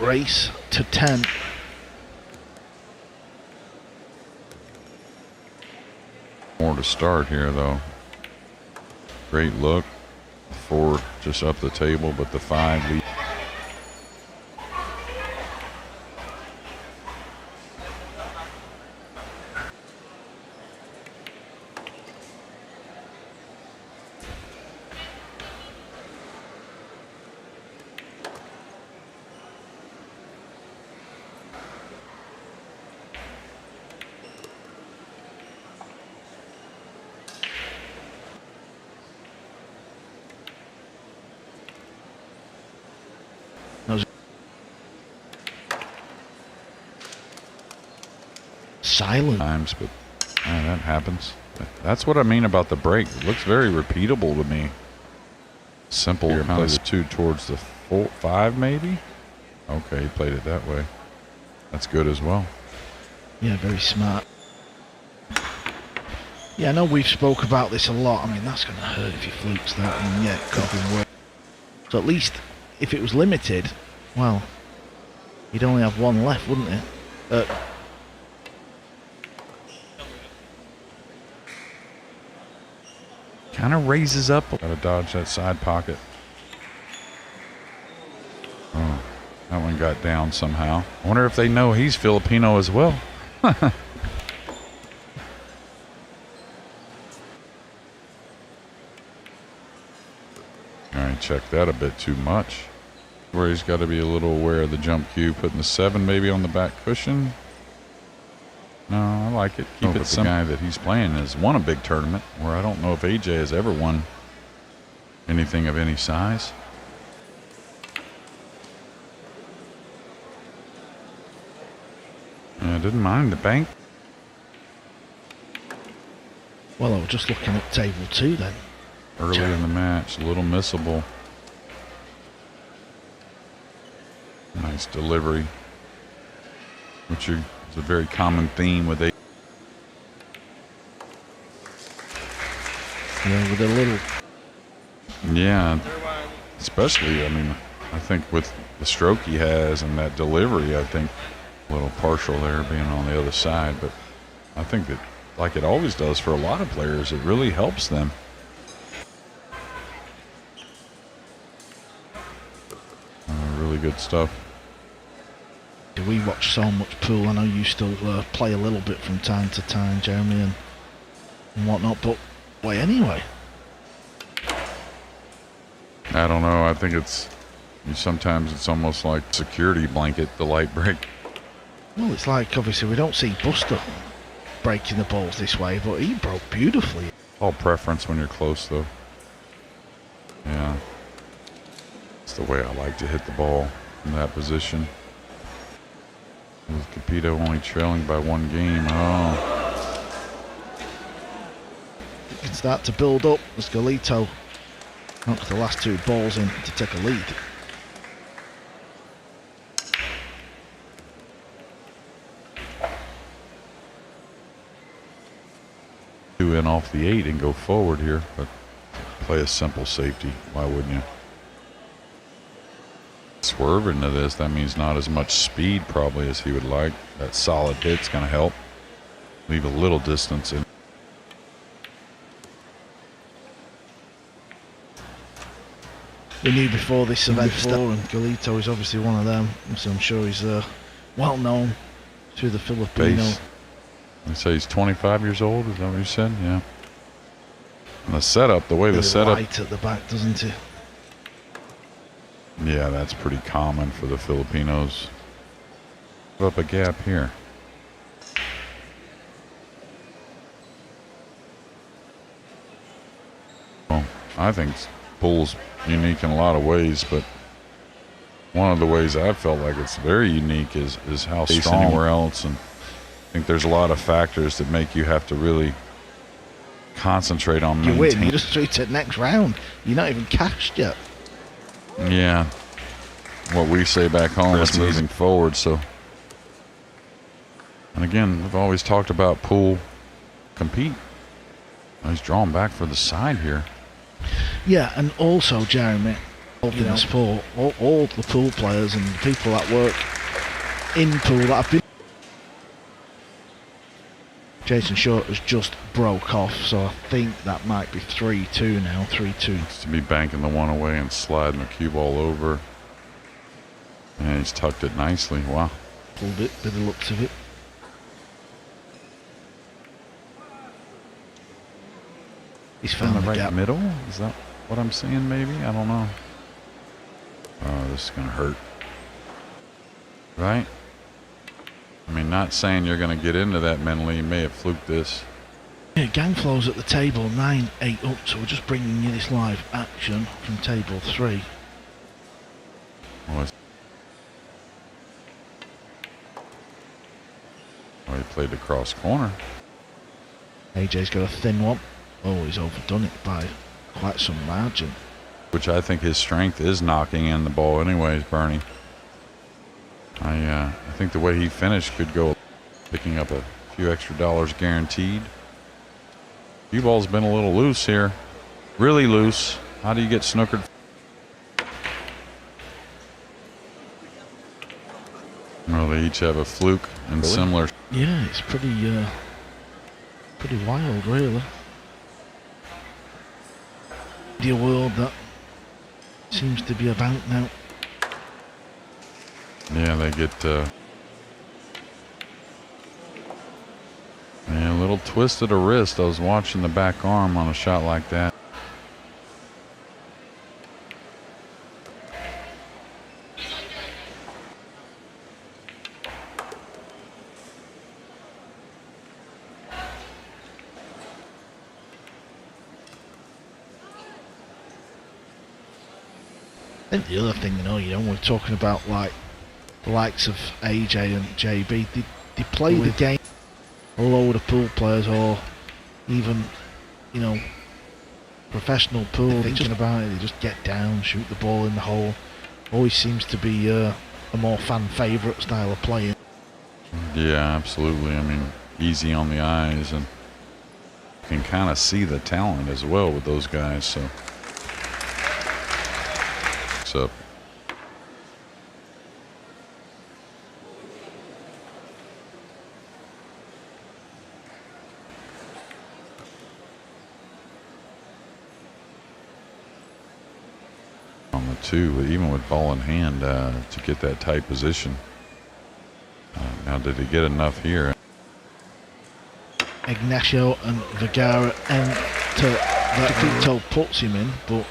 race to 10. More to start here, though. Great look. 4 just up the table, but the 5 lead. Silent times, but that happens. That's what I mean about the break. It looks very repeatable to me. Simple. Here, play the 2 towards the 5, maybe. Okay, he played it that way. That's good as well. Yeah, very smart. Yeah, I know we've spoke about this a lot. I mean, that's going to hurt if he flukes that. I mean, yeah, it could have been worse. So at least if it was limited, well, he'd only have 1 left, wouldn't it? Kind of raises up. Gotta dodge that side pocket. Oh, that one got down somehow. I wonder if they know he's Filipino as well. All right, check that a bit too much. Where he's got to be a little aware of the jump cue, putting the 7 maybe on the back cushion. No, I like it. Keep it simple. The guy that he's playing has won a big tournament, where I don't know if AJ has ever won anything of any size. I didn't mind the bank. Well, I was just looking at table 2 then. Early in the match, a little missable. Nice delivery, which is a very common theme with a. Yeah, with a little. Yeah, especially, I mean, I think with the stroke he has and that delivery, I think a little partial there being on the other side, but I think that, like it always does for a lot of players, it really helps them. Really good stuff. We watch so much pool. I know you still play a little bit from time to time, Jeremy, and whatnot, but why anyway? I don't know. I think sometimes it's almost like security blanket, the light break. Well, it's like, obviously, we don't see Buster breaking the balls this way, but he broke beautifully. All preference when you're close, though. Yeah. It's the way I like to hit the ball in that position. With Capito only trailing by 1 game. Oh. It can start to build up as Gallito knocks the last 2 balls in to take a lead. Two in off the 8 and go forward here, but play a simple safety. Why wouldn't you? Swerve into this, that means not as much speed probably as he would like. That solid hit's going to help leave a little distance in. We knew before this event started, and Gallito is obviously one of them, so I'm sure he's well known to the Filipino. They say he's 25 years old, is that what you said? Yeah. And the setup, the way the setup. Right at the back, doesn't he? Yeah, that's pretty common for the Filipinos. Put up a gap here. Well, I think pool's unique in a lot of ways, but one of the ways I've felt like it's very unique is how strong anywhere else, and I think there's a lot of factors that make you have to really concentrate on maintaining. You win, you just through to the next round. You're not even cashed yet. Yeah. What we say back home is moving forward, so. And again, we've always talked about pool compete. He's drawn back for the side here. Yeah, and also, Jeremy, in the sport, all the pool players and people that work in pool that have been. Jason Short has just broke off, so I think that might be 3-2 now. 3-2. Needs to be banking the one away and sliding the cue ball over. And he's tucked it nicely. Wow. Pulled it by the looks of it. He's found the right gap. middle? Is that what I'm seeing maybe? I don't know. Oh, this is going to hurt. Right? I mean, not saying you're going to get into that mentally. You may have fluked this. Yeah, Gangfløt's at the table, 9-8 up, so we're just bringing you this live action from table 3. Oh, he played the cross corner. AJ's got a thin one. Oh, he's overdone it by quite some margin. Which I think his strength is knocking in the ball anyways, Bernie. I think the way he finished could go picking up a few extra dollars guaranteed. Cue ball's been a little loose here. Really loose. How do you get snookered? Well, they each have a fluke and similar. Yeah, it's pretty wild, really. The world that seems to be about now. Yeah, they get yeah, a little twist of the wrist. I was watching the back arm on a shot like that. I think the other thing, we're talking about like the likes of AJ and JB. They play the game. A load of pool players, or even, professional pool, thinking about it, they just get down, shoot the ball in the hole. Always seems to be a more fan favourite style of playing. Yeah, absolutely. I mean, easy on the eyes, and you can kind of see the talent as well with those guys. So, what's up? On the two, even with ball in hand, to get that tight position. Now, did he get enough here? Ignacio and Vergara enter that Capito puts him in, but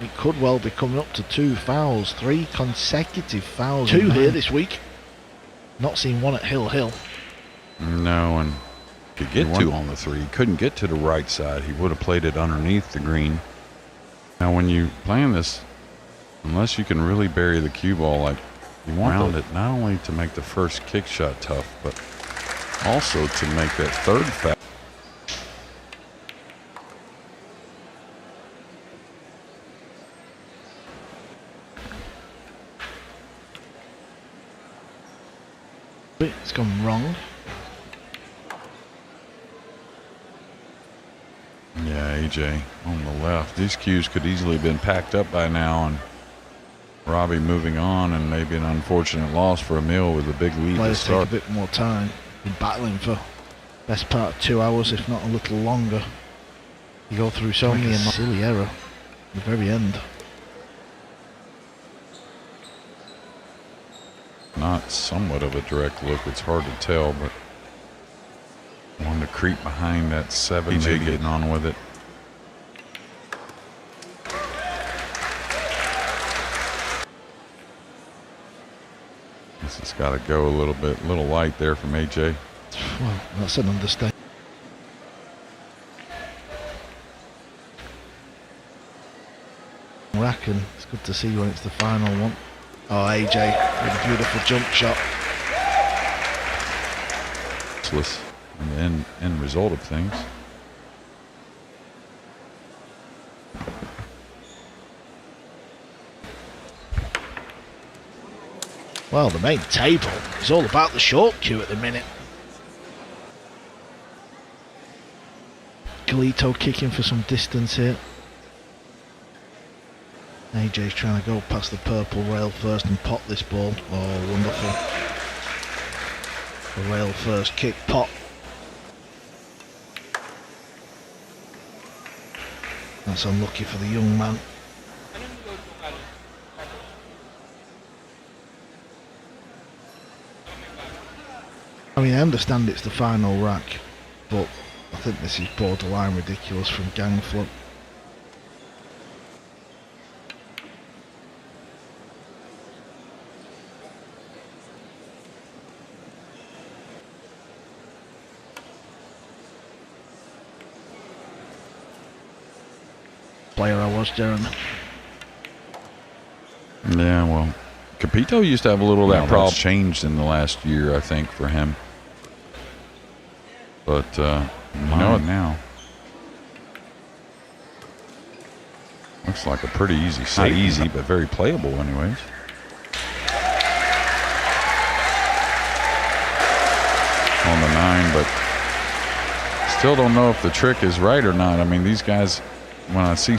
it could well be coming up to 2 fouls, 3 consecutive fouls. 2 here this week. Not seen one at Hill. No, and could get 2 on the 3. He couldn't get to the right side. He would have played it underneath the green. Now, when you playing this, unless you can really bury the cue ball, like you want it not only to make the first kick shot tough, but also to make that third foul. It's gone wrong. Yeah, AJ on the left. These cues could easily have been packed up by now, and Robbie moving on, and maybe an unfortunate loss for Emil with a big lead to Players start. take a bit more time. Been battling for best part of 2 hours, if not a little longer. You go through so many silly error at the very end. Not somewhat of a direct look. It's hard to tell, but wanted to creep behind that 7, maybe getting on with it. This has got to go a little light there from AJ. Well, that's an understatement. Reckon it's good to see when it's the final one. Oh, AJ with a beautiful jump shot. Useless in the end result of things. Well, the main table is all about the short queue at the minute. Gallito kicking for some distance here. AJ's trying to go past the purple rail first and pot this ball. Oh, wonderful. The rail first kick, pot. That's unlucky for the young man. I mean, I understand it's the final rack, but I think this is borderline ridiculous from Gangfløt. Player I was, Darren. Yeah, well, Capito used to have a little of that problem. Changed in the last year, I think, for him. But you know it now. Looks like a pretty easy set. Not easy, but very playable, anyways. On the 9, but still don't know if the trick is right or not. I mean, these guys, when I see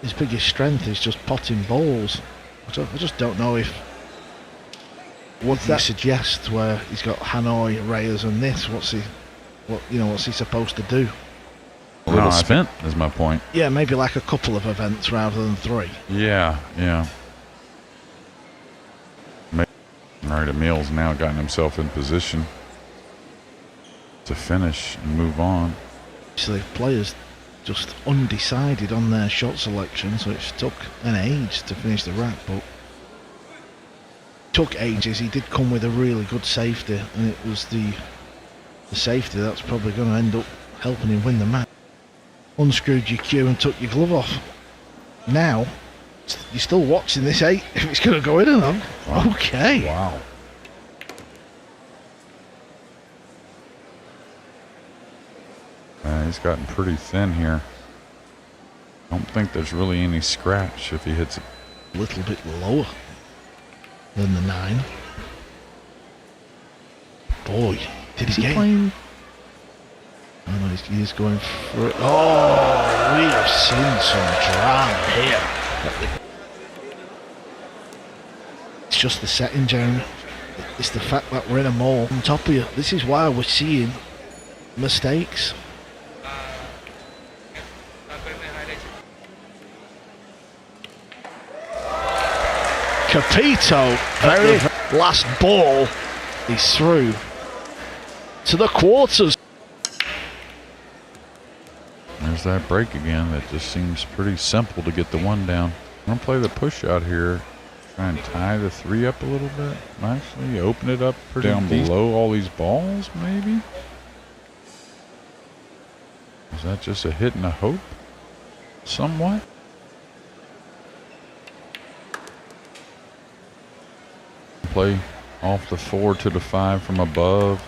his biggest strength is just potting balls. I just don't know if what that suggests where he's got Hanoi, Reyes, and this. What's he supposed to do? A little spent is my point. Yeah, maybe like a couple of events rather than 3. Yeah. All right, Emil's now gotten himself in position to finish and move on. So the players just undecided on their shot selection, so it took an age to finish the rack, but took ages. He did come with a really good safety, and it was the safety that's probably going to end up helping him win the match. Unscrewed your cue and took your glove off. Now you're still watching this 8 if it's going to go in or not. Wow. Okay. Wow. He's gotten pretty thin here. I don't think there's really any scratch if he hits it a little bit lower than the 9. Boy, did he get playing? Oh no, he's going for it. Oh, we have seen some drama here. It's just the setting, Jeremy. It's the fact that we're in a mall on top of you. This is why we're seeing mistakes. Capito, very last ball, he's through to the quarters. There's that break again. That just seems pretty simple to get the 1 down. I'm going to play the push out here. Try and tie the 3 up a little bit. Actually, open it up pretty down below all these balls, maybe? Is that just a hit and a hope? Somewhat? Play off the 4 to the 5 from above.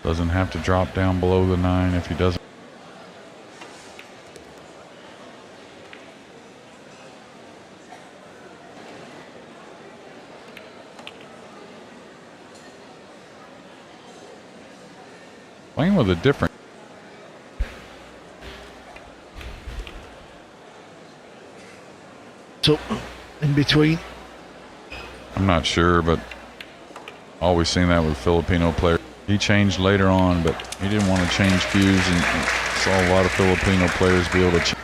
Doesn't have to drop down below the 9 if he doesn't. Playing with a different. So, in between. I'm not sure, but always seen that with Filipino players. He changed later on, but he didn't want to change cues, and saw a lot of Filipino players be able to change.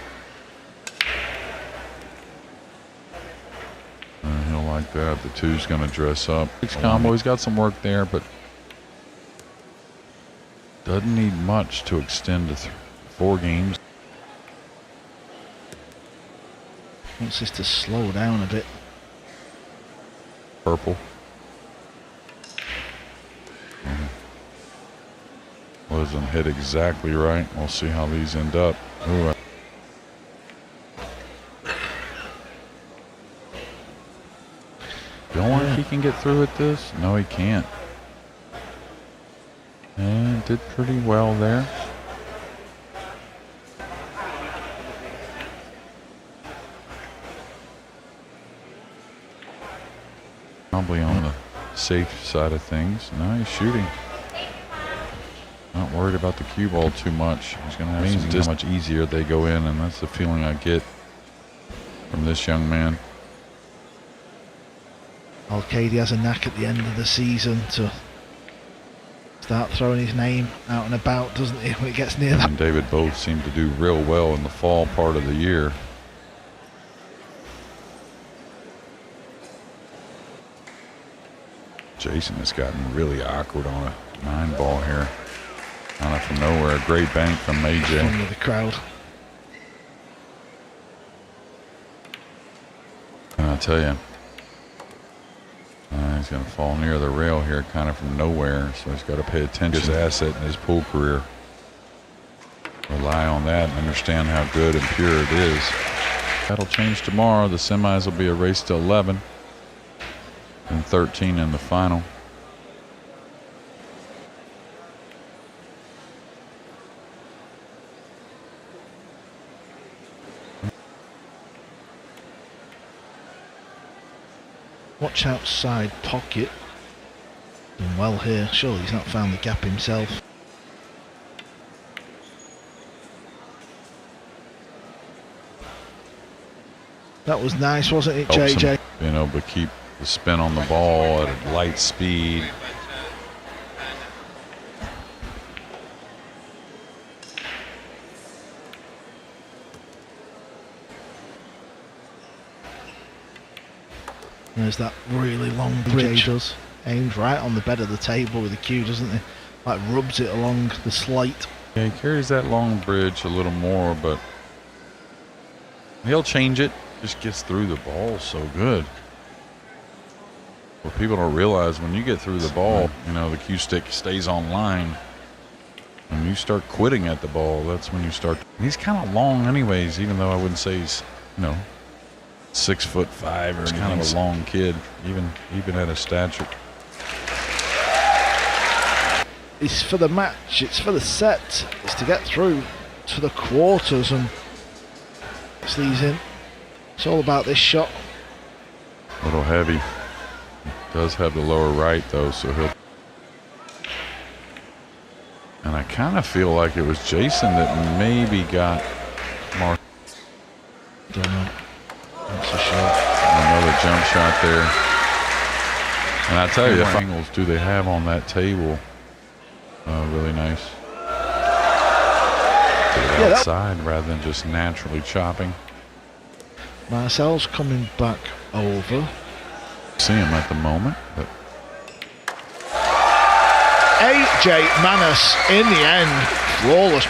He'll like that. The 2's going to dress up. 6 combo, he's got some work there, but doesn't need much to extend to 4 games. Wants this to slow down a bit. Purple. Wasn't hit exactly right. We'll see how these end up. Ooh. Don't think he can get through with this? No, he can't. And did pretty well there. Probably on the safe side of things. No, he's shooting. Not worried about the cue ball too much. He's going to have some how much easier they go in, and that's the feeling I get. from this young man. Alcady has a knack at the end of the season to start throwing his name out and about, doesn't he, when it gets near that. And David both seem to do real well in the fall part of the year. Jason has gotten really awkward on a 9-ball here. Kind of from nowhere, a great bank from AJ. Fun with the crowd. And I tell you, he's going to fall near the rail here, kind of from nowhere. So he's got to pay attention to his asset in his pool career. Rely on that and understand how good and pure it is. That'll change tomorrow. The semis will be a race to 11 and 13 in the final. Watch outside pocket. Doing well here. Surely he's not found the gap himself. That was nice, wasn't it, JJ? Being able to keep the spin on the ball at a light speed. There's that really long bridge. Does. Aims right on the bed of the table with the cue, doesn't he? Like rubs it along the slate. Yeah, he carries that long bridge a little more, but he'll change it. Just gets through the ball so good. What people don't realize, when you get through the ball, you know, the cue stick stays on line. When you start quitting at the ball, that's when you start. He's kind of long anyways, even though I wouldn't say he's, you know, 6'5" or he's kind of a long kid, even at his stature. It's for the match, it's for the set, it's to get through to the quarters, and it's these in. It's all about this shot. A little heavy. Does have the lower right though, so he'll. And I kind of feel like it was Jason that maybe got Mark. Don't know. That's a shot. Another jump shot there. And I tell you, what angles do they have on that table? Really nice. To the outside rather than just naturally chopping. Marcel's coming back over. See him at the moment, but AJ Manis in the end, flawless.